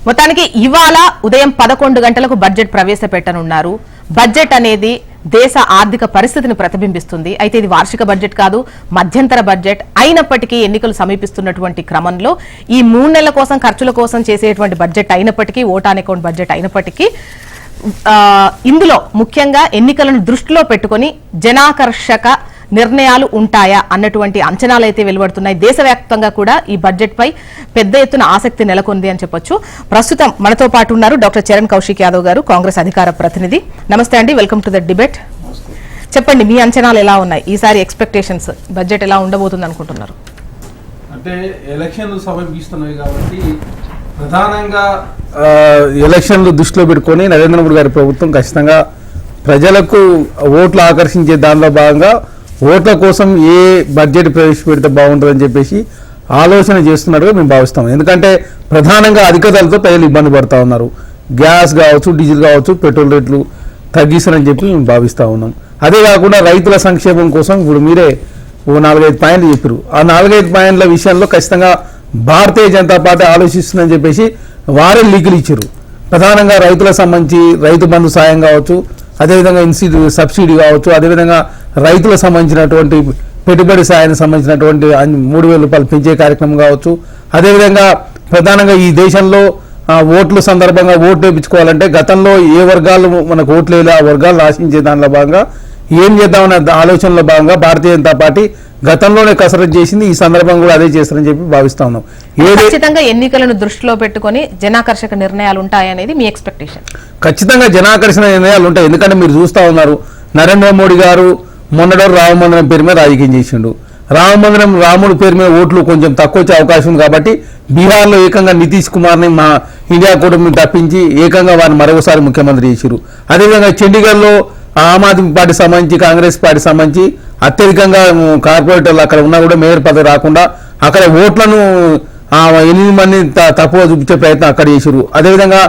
మొత్తానికి ఇవాళ ఉదయం 11 గంటలకు బడ్జెట్ ప్రవేశపెట్టనున్నారు. బడ్జెట్ అనేది దేశ ఆర్థిక పరిస్థితిని ప్రతిబింబిస్తుంది. అయితే ఇది వార్షిక బడ్జెట్ కాదు, మధ్యంతర బడ్జెట్. అయినప్పటికీ ఎన్నికలు సమీపిస్తున్నటువంటి క్రమంలో ఈ 3 నెలల కోసం ఖర్చుల కోసం చేసేటువంటి బడ్జెట్ అయినప్పటికీ, ఓట్ ఆన్ అకౌంట్ బడ్జెట్ అయినప్పటికీ ఇందులో ముఖ్యంగా ఎన్నికలను దృష్టిలో పెట్టుకొని జనాకర్షక నిర్ణయాలు ఉంటాయా అన్నటువంటి అంచనాలు అయితే వెలువడుతున్నాయి. దేశవ్యాప్తంగా కూడా ఈ బడ్జెట్ పై పెద్ద ఎత్తున ఆసక్తి నెలకొంది అని చెప్పొచ్చు. ప్రస్తుతం మనతో పాటు ఉన్నారు డాక్టర్ చరణ్ కౌశిక్ యాదవ్ గారు, కాంగ్రెస్ అధికార ప్రతినిధి. నమస్తే అండి, వెల్కమ్ టు ద డిబేట్. చెప్పండి, మీ అంచనాలు ఎలా ఉన్నాయి? ఈసారి ఎక్స్పెక్టేషన్స్, బడ్జెట్ ఎలా ఉండబోతుంది అనుకుంటున్నారు? అంటే ఎలక్షన్లు సమీపిస్తున్నాయి కాబట్టి ప్రధానంగా ఎలక్షన్లు దృష్టిలో పెట్టుకొని నరేంద్ర మోడీ గారి ప్రభుత్వం ఖచ్చితంగా ప్రజలకు ఓట్లు ఆకర్షించే దానిలో భాగంగా ఓట్ల కోసం ఏ బడ్జెట్ ప్రవేశపెడితే బాగుంటుందని చెప్పేసి ఆలోచన చేస్తున్నట్టుగా మేము భావిస్తాం. ఎందుకంటే ప్రధానంగా అధిక ధరలతో ప్రజలు ఇబ్బంది పడుతూ ఉన్నారు. గ్యాస్ కావచ్చు, డీజిల్ కావచ్చు, పెట్రోల్ రేట్లు తగ్గిస్తారని చెప్పి మేము భావిస్తూ ఉన్నాం. అదే కాకుండా రైతుల సంక్షేమం కోసం ఇప్పుడు మీరే ఓ 4-5 పాయింట్లు చెప్పారు. ఆ 4-5 పాయింట్ల విషయంలో ఖచ్చితంగా భారతీయ జనతా పార్టీ ఆలోచిస్తుందని చెప్పేసి వారే లీకులు ఇచ్చారు. ప్రధానంగా రైతులకు సంబంధించి రైతు బంధు సాయం కావచ్చు, అదేవిధంగా సబ్సిడీ కావచ్చు, అదేవిధంగా రైతులకు సంబంధించినటువంటి పెట్టుబడి సాయానికి సంబంధించినటువంటి 3,000 రూపాయలు పెంచే కార్యక్రమం కావచ్చు. అదేవిధంగా ప్రధానంగా ఈ దేశంలో ఓట్ల సందర్భంగా ఓట్లు వేయించుకోవాలంటే గతంలో ఏ వర్గాలు మనకు ఓట్లు వేయాలి, ఆ వర్గాలను ఆశించే దానిలో భాగంగా ఏం చేద్దామనే ఆలోచనలో భాగంగా భారతీయ జనతా పార్టీ గతంలోనే కసరత్తు చేసింది. ఈ సందర్భంగా కూడా అదే చేస్తారని చెప్పి భావిస్తా ఉన్నాం. ఖచ్చితంగా ఎన్నికలను దృష్టిలో పెట్టుకొని జనాకర్షక నిర్ణయాలు ఉంటాయనేది మీ ఎక్స్పెక్టేషన్? ఖచ్చితంగా జనాకర్షణ నిర్ణయాలు ఉంటాయి. ఎందుకంటే మీరు చూస్తా ఉన్నారు, నరేంద్ర మోడీ గారు మొన్నడో రామ మందిరం పేరు మీద రాజకీయం చేసిండు. రామ మందిరం, రాముడి పేరు మీద ఓట్లు కొంచెం తక్కువ వచ్చే అవకాశం ఉంది కాబట్టి బీహార్లో ఏకంగా నితీష్ కుమార్ని మా ఇండియా కూటమిని తప్పించి ఏకంగా వారిని మరొకసారి ముఖ్యమంత్రి చేశారు. అదేవిధంగా చండీగఢ్లో ఆమ్ ఆద్మీ పార్టీ సంబంధించి, కాంగ్రెస్ పార్టీ సంబంధించి అత్యధికంగా కార్పొరేటర్లు అక్కడ ఉన్నా కూడా మేయర్ పదవి రాకుండా అక్కడ ఓట్లను 8 మందిని తప్పుగా చూపించే ప్రయత్నం అక్కడ చేశారు. అదేవిధంగా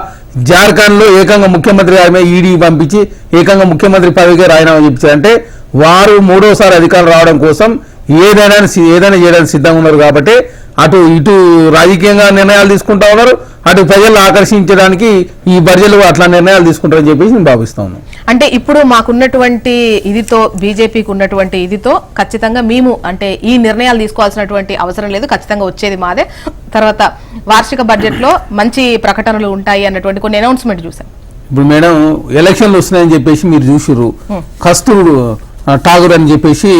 జార్ఖండ్లో ఏకంగా ముఖ్యమంత్రి గారి మీద ఈడీ పంపించి ఏకంగా ముఖ్యమంత్రి పదవిగా రాజీనామా చేయించారు. అంటే వారు 3వసారి అధికారం రావడం కోసం ఏదైనా చేయడానికి సిద్ధంగా ఉన్నారు. కాబట్టి అటు ఇటు రాజకీయంగా నిర్ణయాలు తీసుకుంటా ఉన్నారు, అటు ప్రజలను ఆకర్షించడానికి ఈ బడ్జెట్లు అట్లా నిర్ణయాలు తీసుకుంటారని చెప్పేసి నేను భావిస్తా ఉన్నాను. అంటే ఇప్పుడు మాకున్నటువంటి ఇదితో, బీజేపీకి ఉన్నటువంటి ఇదితో ఖచ్చితంగా మేము అంటే ఈ నిర్ణయాలు తీసుకోవాల్సినటువంటి అవసరం లేదు, ఖచ్చితంగా వచ్చేది మాదే, తర్వాత వార్షిక బడ్జెట్ లో మంచి ప్రకటనలు ఉంటాయి అన్నటువంటి కొన్ని అనౌన్స్మెంట్ చూసాం. ఇప్పుడు మేడం ఎలక్షన్లు వస్తున్నాయని చెప్పేసి మీరు చూసిర్రు, కస్తూరు ఠాగూర్ అని చెప్పేసి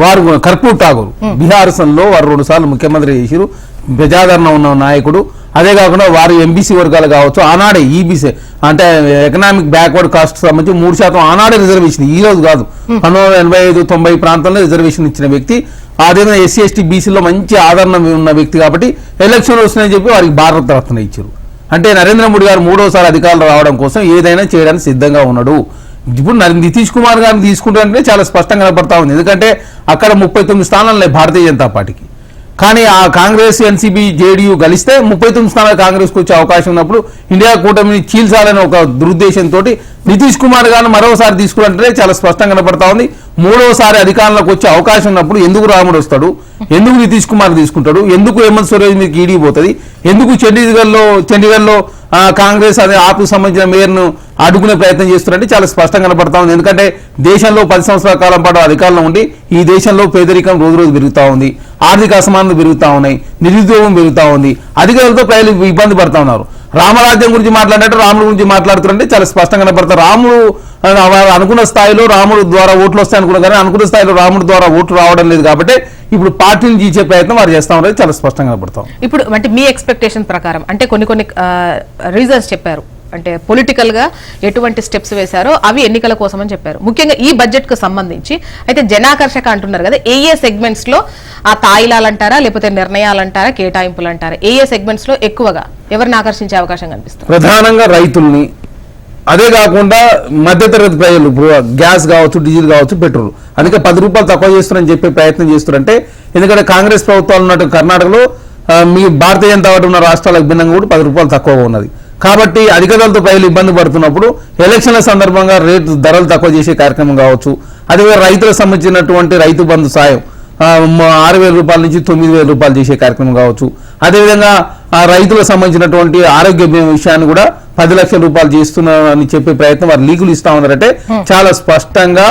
వారు, కర్పూర్ ఠాగూర్ బీహార్లో వారు 2 సార్లు ముఖ్యమంత్రి చేసిరు, ప్రజాదరణ ఉన్న నాయకుడు. అదే కాకుండా వారు ఎంబీసీ వర్గాలు కావచ్చు, ఆనాడే ఈబీసీ అంటే ఎకనామిక్ బ్యాక్వర్డ్ కాస్ట్ సంబంధించి 3% ఆనాడే రిజర్వేషన్, ఈ రోజు కాదు, 1985-90 ప్రాంతంలో రిజర్వేషన్ ఇచ్చిన వ్యక్తి. అదేవిధంగా ఎస్సీ ఎస్టీ బీసీలో మంచి ఆదరణ ఉన్న వ్యక్తి కాబట్టి ఎలక్షన్లు వస్తున్నాయని చెప్పి వారికి భారత రత్న ఇచ్చారు. అంటే నరేంద్ర మోడీ గారు 3వసారి అధికారులు రావడం కోసం ఏదైనా చేయడానికి సిద్ధంగా ఉన్నాడు. ఇప్పుడు నితీష్ కుమార్ గారిని తీసుకుంటారంటే చాలా స్పష్టంగా కనపడతా ఉంది. ఎందుకంటే అక్కడ 39 స్థానాలు భారతీయ జనతా పార్టీకి, కానీ ఆ కాంగ్రెస్, ఎన్సీపీ, జేడీయూ కలిస్తే 39 స్థానాలు కాంగ్రెస్కి వచ్చే అవకాశం ఉన్నప్పుడు ఇండియా కూటమిని చీల్చాలని ఒక దురుద్దేశంతో నితీష్ కుమార్ గారిని మరోసారి తీసుకుంటే చాలా స్పష్టంగా కనపడతా ఉంది. 3వసారి అధికారంలోకి వచ్చే అవకాశం ఉన్నప్పుడు ఎందుకు రాముడు వస్తాడు, ఎందుకు నితీష్ కుమార్ తీసుకుంటాడు, ఎందుకు హేమంత్ సోరెన్ మీకు ఈడీ పోతుంది, ఎందుకు చండీగఢ్లో కాంగ్రెస్ అదే ఆప్కు సంబంధించిన మేయర్ను అడ్డుకునే ప్రయత్నం చేస్తున్నారంటే చాలా స్పష్టంగా కనపడతా ఉంది. ఎందుకంటే దేశంలో 10 సంవత్సరాల కాలం పాటు అధికారంలో ఉండి ఈ దేశంలో పేదరికం రోజు పెరుగుతూ ఉంది, ఆర్థిక అసమానతలు పెరుగుతూ ఉన్నాయి, నిరుద్యోగం పెరుగుతూ ఉంది, అధికారులతో ప్రజలు ఇబ్బంది పడుతూ ఉన్నారు. రామరాజ్యం గురించి మాట్లాడినట్టు రాముడు గురించి మాట్లాడుతున్నారంటే చాలా స్పష్టంగా కనపడతారు. రాముడు అనుకున్న స్థాయిలో రాముడు ద్వారా ఓట్లు వస్తాయి అనుకున్నా, కానీ అనుకున్న స్థాయిలో రాముడు ద్వారా ఓట్లు రావడం లేదు. కాబట్టి ఇప్పుడు పార్టీని జీచే ప్రయత్నం వారు చేస్తా ఉంటారు, చాలా స్పష్టంగా కనపడతాం. ఇప్పుడు అంటే మీ ఎక్స్పెక్టేషన్ ప్రకారం అంటే కొన్ని రీజన్స్ చెప్పారు, అంటే పొలిటికల్ గా ఎటువంటి స్టెప్స్ వేశారో అవి ఎన్నికల కోసం అని చెప్పారు. ముఖ్యంగా ఈ బడ్జెట్ కు సంబంధించి అయితే జనాకర్షక అంటున్నారు కదా, ఏ సెగ్మెంట్స్ లో ఆ తాయిలాలంటారా, లేకపోతే నిర్ణయాలంటారా, కేటాయింపులు అంటారా, ఏ సెగ్మెంట్స్ లో ఎక్కువగా ఎవరిని ఆకర్షించే అవకాశం కనిపిస్తుంది? ప్రధానంగా రైతుల్ని, అదే కాకుండా మధ్యతరగతి ప్రజలు, గ్యాస్ కావచ్చు, డీజిల్ కావచ్చు, పెట్రోల్, అందుకే 10 రూపాయలు తక్కువ చేస్తున్నారని చెప్పే ప్రయత్నం చేస్తున్నారంటే, ఎందుకంటే కాంగ్రెస్ ప్రభుత్వాలు ఉన్నట్టు కర్ణాటకలో మీ భారతీయ జనతా పార్టీ ఉన్న రాష్ట్రాలకు భిన్నంగా కూడా 10 రూపాయలు తక్కువగా ఉన్నది. కాబట్టి అధిక ధరలతో ప్రజలు ఇబ్బంది పడుతున్నప్పుడు ఎలక్షన్ల సందర్భంగా ధరలు తక్కువ చేసే కార్యక్రమం కావచ్చు, అదే రైతులకు సంబంధించినటువంటి రైతు బంధు సాయం 6,000 రూపాయల నుంచి 9,000 రూపాయలు చేసే కార్యక్రమం కావచ్చు, అదేవిధంగా రైతులకు సంబంధించినటువంటి ఆరోగ్య బీమా విషయాన్ని కూడా 10 లక్షల రూపాయలు చేస్తున్నారని చెప్పే ప్రయత్నం వారు లీకులు ఇస్తా ఉన్నారంటే చాలా స్పష్టంగా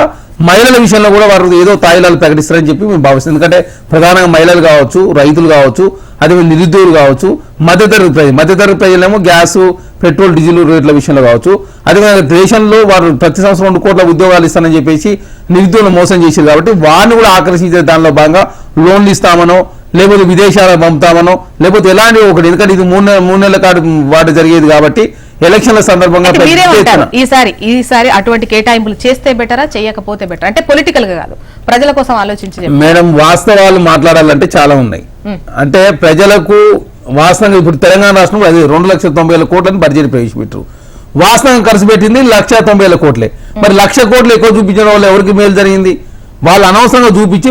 మహిళల విషయంలో కూడా వారు ఏదో తాయిలాలు ప్రకటిస్తారని చెప్పి మేము భావిస్తాం. ఎందుకంటే ప్రధానంగా మహిళలు కావచ్చు, రైతులు కావచ్చు, అదే నిరుద్యోగులు కావచ్చు, మధ్యతరగతి ప్రజలేమో గ్యాస్, పెట్రోల్, డీజిల్ రేట్ల విషయంలో కావచ్చు, అదేవిధంగా దేశంలో వారు ప్రతి సంవత్సరం 2 కోట్ల ఉద్యోగాలు ఇస్తానని చెప్పేసి నిరుద్యోగులు మోసం చేశారు. కాబట్టి వారిని కూడా ఆకర్షించే దానిలో భాగంగా లోన్లు ఇస్తామనో, లేకపోతే విదేశాలకు పంపుతామనో, లేకపోతే ఎలాంటి ఒకటి, ఎందుకంటే ఇది 3 నెలల వాటి జరిగేది కాబట్టి ఎలక్షన్ల సందర్భంగా ఈసారి అటువంటి కేటాయింపులు చేస్తే బెటరా, చేయకపోతే బెటర్? అంటే పొలిటికల్ గా కాదు, ప్రజల కోసం ఆలోచించి. మేడం, వాస్తవాలు మాట్లాడాలంటే చాలా ఉన్నాయి. అంటే ప్రజలకు వాస్తవంగా ఇప్పుడు తెలంగాణ రాష్ట్రంలో అది 2,90,000 కోట్లని బడ్జెట్ ప్రవేశపెట్టారు. వాస్తవంగా ఖర్చు పెట్టింది 1,90,000 కోట్లే. మరి 1,00,000 కోట్లు ఎక్కువ చూపించడం వల్ల ఎవరికి మేలు జరిగింది? వాళ్ళు అనవసరంగా చూపించి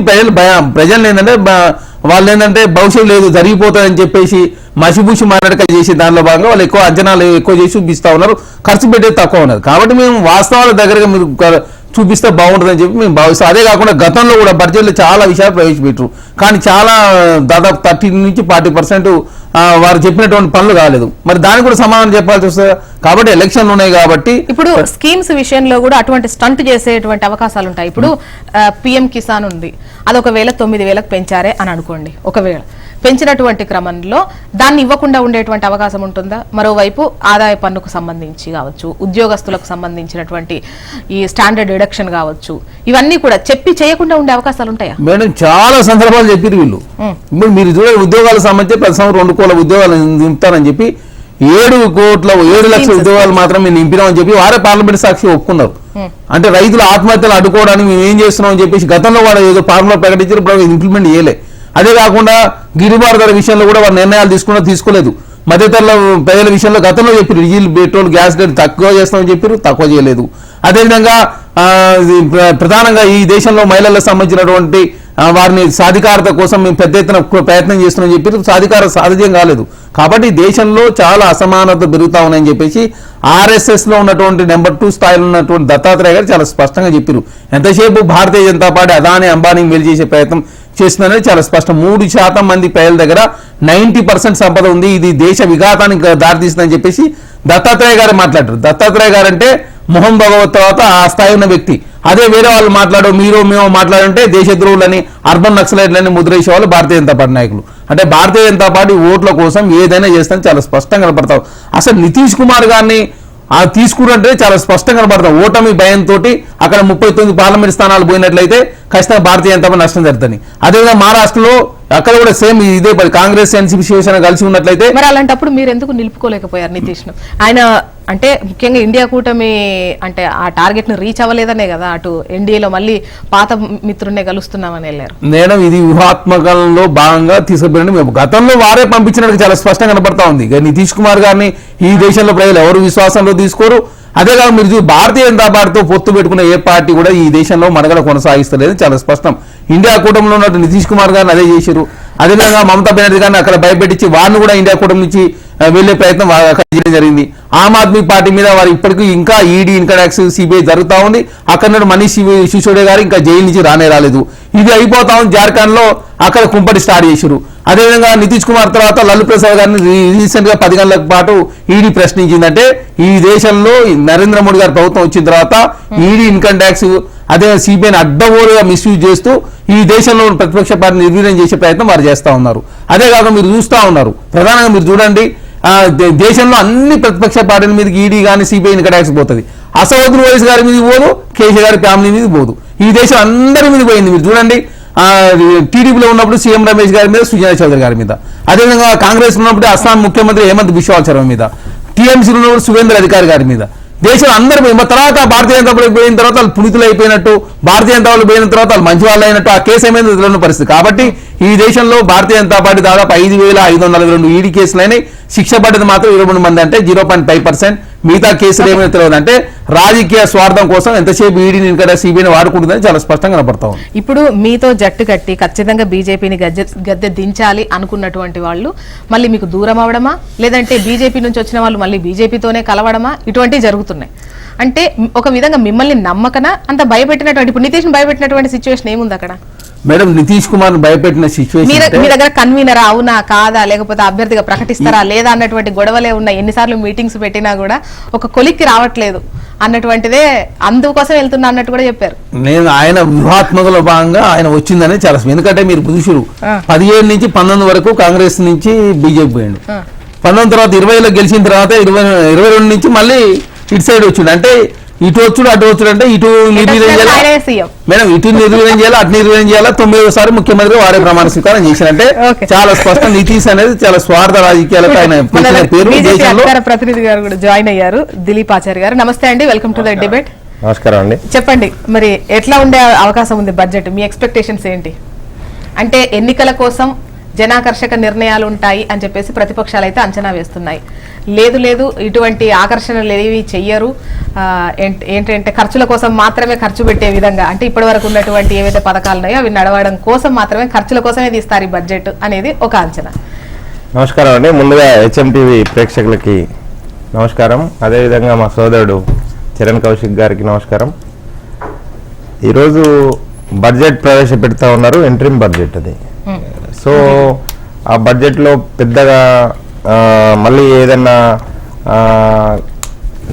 ప్రజలు ఏంటంటే వాళ్ళు ఏంటంటే భవిష్యత్తు లేదు, జరిగిపోతాయని చెప్పేసి మసిబూసి మారడక చేసి దానిలో భాగంగా వాళ్ళు ఎక్కువ అంచనాలు ఎక్కువ చేసి చూపిస్తా ఉన్నారు, ఖర్చు పెట్టేది తక్కువ ఉన్నది. కాబట్టి మేము వాస్తవాల దగ్గరగా మీరు చూపిస్తే బాగుంటుందని చెప్పి మేము భావిస్తాం. అదే కాకుండా గతంలో కూడా బడ్జెట్లో చాలా విషయాలు ప్రవేశపెట్టారు, కానీ చాలా దాదాపు 30 నుంచి 40% వారు చెప్పినటువంటి పనులు కాలేదు. మరి దానికి కూడా సమాధానం చెప్పాల్సి వస్తుంది. కాబట్టి ఎలక్షన్లు ఉన్నాయి కాబట్టి ఇప్పుడు స్కీమ్స్ విషయంలో కూడా అటువంటి స్టంట్ చేసేటువంటి అవకాశాలు ఉంటాయి. ఇప్పుడు పిఎం కిసాన్ ఉంది, అది ఒకవేళ 9,000కు పెంచారే అని అనుకోండి. ఒకవేళ పెంచినటువంటి క్రమంలో దాన్ని ఇవ్వకుండా ఉండేటువంటి అవకాశం ఉంటుందా? మరోవైపు ఆదాయ పన్నుకు సంబంధించి కావచ్చు, ఉద్యోగస్తులకు సంబంధించినటువంటి ఈ స్టాండర్డ్ డిడక్షన్ కావచ్చు, ఇవన్నీ కూడా చెప్పి చేయకుండా ఉండే అవకాశాలు ఉంటాయా? మేడం, చాలా సందర్భాలు చెప్పారు వీళ్ళు. ఇప్పుడు మీరు చూడండి, ఉద్యోగాలకు సంబంధించి ప్రతి సంవత్సరం 2 కోట్ల ఉద్యోగాలు నింపుతారని చెప్పి 7 లక్షల ఉద్యోగాలు మాత్రం మేము నింపినామని చెప్పి వారే పార్లమెంట్ సాక్షి ఒప్పుకున్నారు. అంటే రైతుల ఆత్మహత్యలు అడ్డుకోవడానికి మేము ఏం చేస్తున్నాం అని చెప్పేసి గతంలో వాడు ఏదో ఫార్ములా ప్రకటించారు, ఇప్పుడు ఇంప్లిమెంట్ చేయలే. అదే కాకుండా గిరిబాటు ధర విషయంలో కూడా వారు నిర్ణయాలు తీసుకోలేదు. మధ్యతరగతి ప్రజల విషయంలో గతంలో చెప్పారు డీజిల్, పెట్రోల్, గ్యాస్ రేట్ తక్కువ చేస్తామని చెప్పారు, తక్కువ చేయలేదు. అదేవిధంగా ప్రధానంగా ఈ దేశంలో మహిళలకు సంబంధించినటువంటి వారిని సాధికారత కోసం మేము పెద్ద ఎత్తున ప్రయత్నం చేస్తున్నామని చెప్పి సాధికారత సాధ్యం కాలేదు. కాబట్టి దేశంలో చాలా అసమానత పెరుగుతా ఉన్నాయని చెప్పేసి RSS లో ఉన్నటువంటి నెంబర్ 2 స్థాయిలో ఉన్నటువంటి దత్తాత్రేయ గారు చాలా స్పష్టంగా చెప్పారు. ఎంతసేపు భారతీయ జనతా పార్టీ అదాని, అంబానీ మేలు చేసే ప్రయత్నం చేస్తుందనేది చాలా స్పష్టం. 3% మంది ప్రజల దగ్గర 90% సంపద ఉంది, ఇది దేశ విఘాతానికి దారితీస్తుందని చెప్పేసి దత్తాత్రేయ గారు మాట్లాడారు. దత్తాత్రేయ గారు అంటే మొహం భగవత్ తర్వాత ఆ స్థాయి ఉన్న వ్యక్తి. అదే వేరే వాళ్ళు మేము మాట్లాడంటే దేశద్రోహులని, అర్బన్ నక్సలైట్లని ముద్రేసే వాళ్ళు భారతీయ జనతా పార్టీ నాయకులు. అంటే భారతీయ జనతా పార్టీ ఓట్ల కోసం ఏదైనా చేస్తానని చాలా స్పష్టంగా కనపడతాం. అసలు నితీష్ కుమార్ గారిని తీసుకున్నట్టే చాలా స్పష్టంగా కనపడతాం. ఓటమి భయంతో అక్కడ 39 పార్లమెంట్ స్థానాలు పోయినట్లయితే ఖచ్చితంగా భారతీయ జనతా పార్టీ నష్టం జరుగుతుంది. అదేవిధంగా మహారాష్ట్రలో అక్కడ కూడా సేమ్ ఇదే కాంగ్రెస్, ఎన్సీపీ, శివసేన కలిసి ఉన్నట్లయితే మరి అలాంటప్పుడు మీరు ఎందుకు నిలుపుకోలేకపోయారు నితీష్ ను? ఆయన అంటే ముఖ్యంగా ఇండియా కూటమి అంటే ఆ టార్గెట్ ను రీచ్ అవ్వలేదనే కదా అటు ఎన్డీఏలో మళ్ళీ పాత మిత్రున్నే కలుస్తున్నామని వెళ్ళారు. నేను ఇది వ్యూహాత్మకంలో భాగంగా తీసుకుపోయిన మేము గతంలో వారే పంపించినట్టు చాలా స్పష్టంగా కనపడతా ఉంది. నితీష్ కుమార్ గారిని ఈ దేశంలో ప్రజలు ఎవరు విశ్వాసంలో తీసుకోరు. అదే కాదు, మీరు భారతీయ జనతా పార్టీతో పొత్తు పెట్టుకున్న ఏ పార్టీ కూడా ఈ దేశంలో మనుగడ కొనసాగిస్తలేదు, చాలా స్పష్టం. ఇండియా కూటమిలో ఉన్నట్టు నితీష్ కుమార్ గారిని అదే చేశారు. అదేవిధంగా మమతా బెనర్జీ గారిని అక్కడ భయపెట్టించి వారిని కూడా ఇండియా కూటమి నుంచి వెళ్లే ప్రయత్నం చేయడం జరిగింది. ఆమ్ ఆద్మీ పార్టీ మీద వారు ఇప్పటికీ ఇంకా ఈడీ, ఇన్కమ్ ట్యాక్స్, సిబిఐ జరుగుతూ ఉంది. అక్కడ నుండి మనీష్ సిసోడియా గారు ఇంకా జైలు నుంచి రాలేదు. ఇది అయిపోతా ఉంది. జార్ఖండ్ లో అక్కడ కుంపటి స్టార్ట్ చేశారు. అదేవిధంగా నితీష్ కుమార్ తర్వాత లల్లు ప్రసాద్ గారిని రీసెంట్ గా 10 గంటల పాటు ఈడీ ప్రశ్నించిందంటే ఈ దేశంలో నరేంద్ర మోడీ గారి ప్రభుత్వం వచ్చిన తర్వాత ఈడీ, ఇన్కమ్ ట్యాక్స్, అదే సిబిఐని అడ్డగోలుగా మిస్యూజ్ చేస్తూ ఈ దేశంలో ప్రతిపక్ష పార్టీని నిర్వీర్యం చేసే ప్రయత్నం వారు చేస్తా ఉన్నారు. అదే కాక మీరు చూస్తా ఉన్నారు, ప్రధానంగా మీరు చూడండి, దేశంలో అన్ని ప్రతిపక్ష పార్టీల మీద ఈడీ కానీ సిబిఐ ఇన్కమ్ ట్యాక్స్ పోతుంది. అసదుద్దీన్ ఓవైసీ గారి మీద పోదు, కేసీ గారి ఫ్యామిలీ మీద పోదు. ఈ దేశం అందరి మీద పోయింది. మీరు చూడండి, టీడీపీలో ఉన్నప్పుడు సీఎం రమేష్ గారి మీద, సుజనా చౌదరి గారి మీద, అదేవిధంగా కాంగ్రెస్ ఉన్నప్పుడు అస్సాం ముఖ్యమంత్రి హేమంత్ బిశ్వాల్ శర్మ మీద, టీఎంసీ ఉన్నప్పుడు సువేంద్ర అధికారి గారి మీద, దేశం అందరూ తర్వాత భారతీయ జనతా పార్టీ పోయిన తర్వాత వాళ్ళు పునితులు అయిపోయినట్టు, భారతీయ జనతా వాళ్ళు పోయిన తర్వాత వాళ్ళు మంచి వాళ్ళు అయినట్టు ఆ కేసు ఏమైంది తెలియని పరిస్థితి. కాబట్టి ఈ దేశంలో భారతీయ జనతా పార్టీ దాదాపు 5,542 ఈడీ కేసులైనాయి. శిక్ష పడ్డది మాత్రం 23 మంది, అంటే 0.5%. మిగతా కేసులు ఏమైనా తెలియదు. అంటే రాజకీయ స్వార్థం కోసం ఎంతసేపు ఈడీని ఇంకా సిబిఐని వాడుకుంటుందని చాలా స్పష్టంగా కనపడతాం. ఇప్పుడు మీతో జట్టు కట్టి ఖచ్చితంగా బీజేపీని గద్దె దించాలి అనుకున్నటువంటి వాళ్ళు మళ్ళీ మీకు దూరం అవడమా, లేదంటే బీజేపీ నుంచి వచ్చిన వాళ్ళు మళ్ళీ బీజేపీతోనే కలవడమా, ఇటువంటివి జరుగుతున్నాయి. అంటే ఒక విధంగా మిమ్మల్ని నమ్మకనా అంత భయపెట్టినటువంటి, ఇప్పుడు నితీష్ని భయపెట్టినటువంటి సిచ్యువేషన్ ఏముంది అక్కడ? మేడం నితీష్ కుమార్ భయపెట్టిన సిచ్యువేషన్ మీ దగ్గర కన్వీనరా అవునా కాదా లేకపోతే అభ్యర్థిగా ప్రకటిస్తారా లేదా అన్నటువంటి గొడవలే ఉన్నాయి. ఎన్నిసార్లు మీటింగ్స్ పెట్టినా కూడా ఒక కొలిక్కి రావట్లేదు అన్నటువంటిదే, అందుకోసం వెళ్తున్నా అన్నట్టు కూడా చెప్పారు. నేను ఆయన వ్యూహాత్మకలో భాగంగా ఆయన వచ్చిందనే చాలా, ఎందుకంటే మీరు పురుషులు 17 నుంచి 19 వరకు కాంగ్రెస్ నుంచి బీజేపీ పోయిండు, 19 తర్వాత 20లో గెలిచిన తర్వాత 22 నుంచి మళ్ళీ ఇటు సైడ్ వచ్చిండు. అంటే ఇటు వచ్చుడు అటు వచ్చుడు, అంటే ఇటు నిర్వీర్యం చేయాలి మేడం, ఇటు నిర్వీర్యం చేయాలి అటు నిర్వీర్యం చేయాలి. 9వసారి ముఖ్యమంత్రి వారే ప్రమాణ స్వీకారం చేశారంటే చాలా స్పష్టం. నితీష్ అనేది చాలా స్వార్థ రాజకీయాలకు ఆయన పేరు. ప్రతినిధి గారు కూడా జాయిన్ అయ్యారు, దిలీప్ ఆచార్య గారు. నమస్తే అండి, వెల్కమ్ టు ద డిబేట్. నమస్కారం అండి. చెప్పండి, మరి ఎట్లా ఉండే అవకాశం ఉంది బడ్జెట్? మీ ఎక్స్పెక్టేషన్స్ ఏంటి? అంటే ఎన్నికల కోసం జనాకర్షక నిర్ణయాలు ఉంటాయి అని చెప్పేసి ప్రతిపక్షాలు అయితే అంచనా వేస్తున్నాయి. లేదు ఇటువంటి ఆకర్షణలు ఏవి చెయ్యరు, ఏంటంటే ఖర్చుల కోసం మాత్రమే ఖర్చు పెట్టే విధంగా, అంటే ఇప్పటి వరకు ఉన్నటువంటి ఏవైతే పథకాలు ఉన్నాయో అవి నడవడం కోసం మాత్రమే, ఖర్చుల కోసమే తీస్తారు ఈ బడ్జెట్ అనేది ఒక అంచనా. నమస్కారం అండి. ముందుగా HMTV ప్రేక్షకులకి నమస్కారం, అదేవిధంగా మా సోదరుడు చరణ్ కౌశిక్ గారికి నమస్కారం. ఈరోజు బడ్జెట్ ప్రవేశపెడతా ఉన్నారు, ఇంట్రిమ్ బడ్జెట్ అది. సో ఆ బడ్జెట్లో పెద్దగా మళ్ళీ ఏదన్నా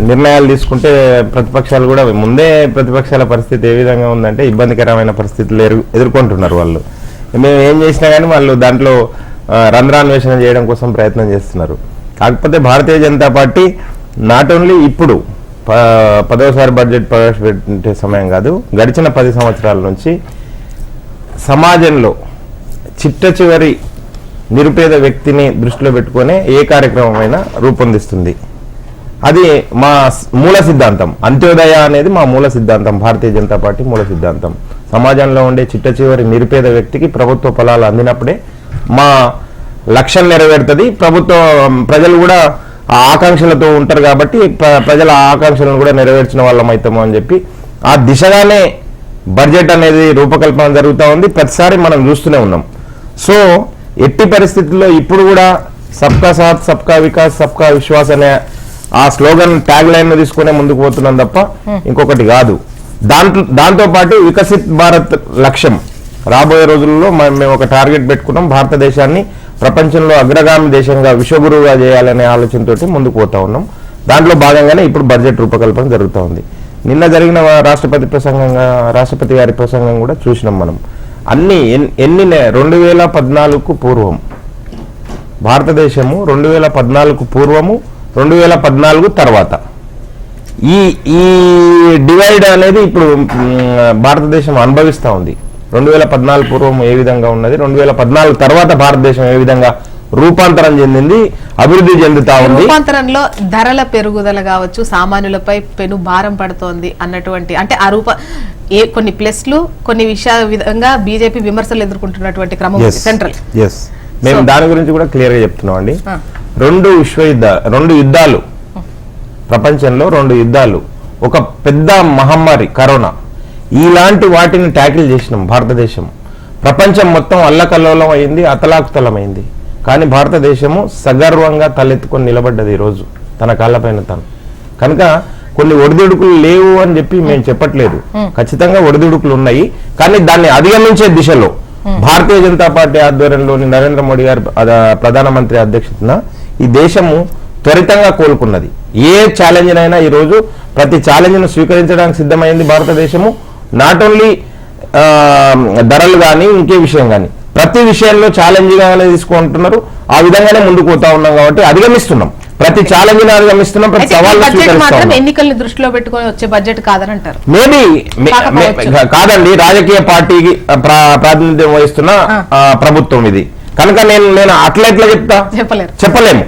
నిర్ణయాలు తీసుకుంటే ప్రతిపక్షాలు కూడా, ముందే ప్రతిపక్షాల పరిస్థితి ఏ విధంగా ఉందంటే ఇబ్బందికరమైన పరిస్థితులు ఎదుర్కొంటున్నారు వాళ్ళు. మేము ఏం చేసినా కానీ వాళ్ళు దాంట్లో రంధ్రాన్వేషణ చేయడం కోసం ప్రయత్నం చేస్తున్నారు. కాకపోతే Bharatiya Janata party not only ఇప్పుడు 10వసారి బడ్జెట్ ప్రవేశపెట్టే సమయం కాదు, గడిచిన 10 సంవత్సరాల నుంచి సమాజంలో చిట్ట చివరి నిరుపేద వ్యక్తిని దృష్టిలో పెట్టుకునే ఏ కార్యక్రమమైనా రూపొందిస్తుంది. అది మా మూల సిద్ధాంతం. అంత్యోదయ అనేది మా మూల సిద్ధాంతం, భారతీయ జనతా పార్టీ మూల సిద్ధాంతం. సమాజంలో ఉండే చిట్ట చివరి నిరుపేద వ్యక్తికి ప్రభుత్వ ఫలాలు అందినప్పుడే మా లక్ష్యం నెరవేరుతుంది. ప్రజలు కూడా ఆ ఆకాంక్షలతో ఉంటారు కాబట్టి ప్రజల ఆకాంక్షలను కూడా నెరవేర్చిన వాళ్ళం అవుతాము అని చెప్పి ఆ దిశగానే బడ్జెట్ అనేది రూపకల్పన జరుగుతూ ఉంది. ప్రతిసారి మనం చూస్తూనే ఉన్నాం. సో ఎట్టి పరిస్థితుల్లో ఇప్పుడు కూడా సబ్కా సాత్ సబ్కా వికాస్ సబ్కా విశ్వాస్ అనే ఆ స్లోగన్ ట్యాగ్ లైన్ తీసుకునే ముందుకు పోతున్నాం తప్ప ఇంకొకటి కాదు. దాంతో పాటు వికసిత్ భారత్ లక్ష్యం రాబోయే రోజుల్లో మేము ఒక టార్గెట్ పెట్టుకున్నాం, భారతదేశాన్ని ప్రపంచంలో అగ్రగామి దేశంగా విశ్వగురువుగా చేయాలనే ఆలోచనతోటి ముందుకు పోతా ఉన్నాం. దాంట్లో భాగంగానే ఇప్పుడు బడ్జెట్ రూపకల్పన జరుగుతూ ఉంది. నిన్న జరిగిన రాష్ట్రపతి గారి ప్రసంగం కూడా చూసినాం మనం. అన్ని 2014కు పూర్వం భారతదేశము, 2014కు పూర్వము, 2014 తర్వాత ఈ డివైడ్ అనేది ఇప్పుడు భారతదేశం అనుభవిస్తూ ఉంది. 2014 పూర్వం ఏ విధంగా ఉన్నది, 2014 తర్వాత భారతదేశం ఏ విధంగా రూపాంతరం చెందింది, అభివృద్ధి చెందుతా ఉంది. రూపాంతరంలో ధరల పెరుగుదల కావచ్చు, సామాన్యులపై పెను భారం పడుతోంది అన్నటువంటి, అంటే ఆ కొన్ని ప్లస్లు కొన్ని విషయాల విధంగా బీజేపీ విమర్శలు ఎదుర్కొంటున్నటువంటి క్రమం సెంట్రల్. మేము దాని గురించి కూడా క్లియర్ గా చెప్తున్నాం అండి. 2 యుద్ధాలు ప్రపంచంలో, 2 యుద్ధాలు, ఒక పెద్ద మహమ్మారి కరోనా, ఇలాంటి వాటిని ట్యాకిల్ చేసినాం భారతదేశం. ప్రపంచం మొత్తం అల్లకల్లోలం అయింది, అతలాకుతలమైంది. కానీ భారతదేశము సగర్వంగా తలెత్తుకొని నిలబడ్డది ఈరోజు తన కాళ్ళపైన తను. కనుక కొన్ని ఒడిదుడుకులు లేవు అని చెప్పి మేము చెప్పట్లేదు, ఖచ్చితంగా ఒడిదుడుకులు ఉన్నాయి. కానీ దాన్ని అధిగమించే దిశలో భారతీయ జనతా పార్టీ ఆధ్వర్యంలోని నరేంద్ర మోడీ గారి ప్రధానమంత్రి అధ్యక్షతన ఈ దేశము త్వరితంగా కోలుకున్నది. ఏ ఛాలెంజ్ అయినా ఈరోజు ప్రతి ఛాలెంజ్ను స్వీకరించడానికి సిద్ధమైంది భారతదేశము. నాట్ ఓన్లీ ధరలు కానీ ఇంకే విషయం కానీ ప్రతి విషయంలో ఛాలెంజ్గానే తీసుకుంటున్నారు. ఆ విధంగానే ముందుకు పోతా ఉన్నాం కాబట్టి అధిగమిస్తున్నాం, ప్రతి ఛాలెంజ్ అధిగమిస్తున్నాం, ప్రతి సవాళ్ళు స్వీకరిస్తున్నాం. ఎన్నికల్ని దృష్టిలో పెట్టుకొని వచ్చే బడ్జెట్ కాదని అంటారు. మేబీ కాదండి, రాజకీయ పార్టీకి ప్రాతినిధ్యం వహిస్తున్న ప్రభుత్వం ఇది. కనుక నేను అట్లా చెప్తా చెప్పలేము.